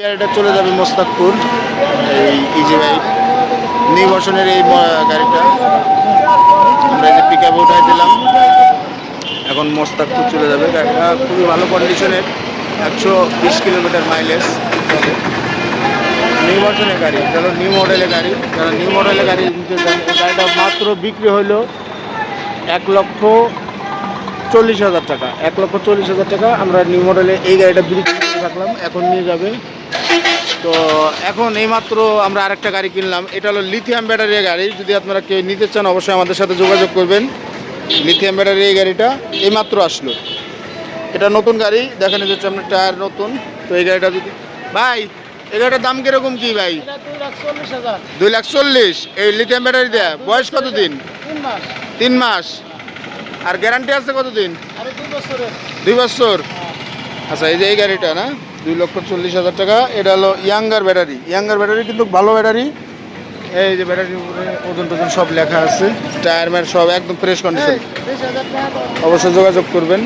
গাড়িটা চলে যাবে মোস্তাকপুর, এই ইজি বাইক নিউ ভার্সনের এই গাড়িটা আমরা এই যে পিক আপে উঠাই দিলাম। এখন মোস্তাকপুর চলে যাবে। গাড়িটা খুবই ভালো কন্ডিশনের, 120 কিলোমিটার মাইলেজ চলে। নিউ ভার্সনের গাড়ি, যারা নিউ মডেলের গাড়ি, যারা নিউ মডেলের গাড়ি নিতে চান, এই গাড়িটা মাত্র বিক্রি হলো 1,40,000 টাকা। 1,40,000 টাকা আমরা নিউ মডেলে এই গাড়িটা বিক্রি করে রাখলাম, এখন নিয়ে যাবে। তো এখন এইমাত্র আমরা আরেকটা গাড়ি কিনলাম, এটা হলো লিথিয়াম ব্যাটারি গাড়ি। যদি আপনারা কেউ নিতে চান অবশ্যই আমাদের সাথে যোগাযোগ করবেন। লিথিয়াম ব্যাটারি এই গাড়িটা এইমাত্র আসলো, এটা নতুন গাড়ি, দেখেন যে আপনার টায়ার নতুন। তো এই গাড়িটা যদি ভাই, এই গাড়িটার দাম কিরকম কি ভাই? 2,40,000 এই লিথিয়াম ব্যাটারি দেয়া। বয়স কতদিন? 3 মাস। আর গ্যারান্টি আছে কতদিন? 2 বছর। আচ্ছা, এই যে এই গাড়িটা না, 2,40,000 টাকা। এটা হলো ইয়াঙ্গার ব্যাটারি। ইয়াঙ্গার ব্যাটারি কিন্তু ভালো ব্যাটারি। এই যে ব্যাটারির উপরে ওজন টোজন সব লেখা আছে, টায়ার ম্যাট সব একদম ফ্রেশ কন্ডিশন। অবশ্যই যোগাযোগ করবেন।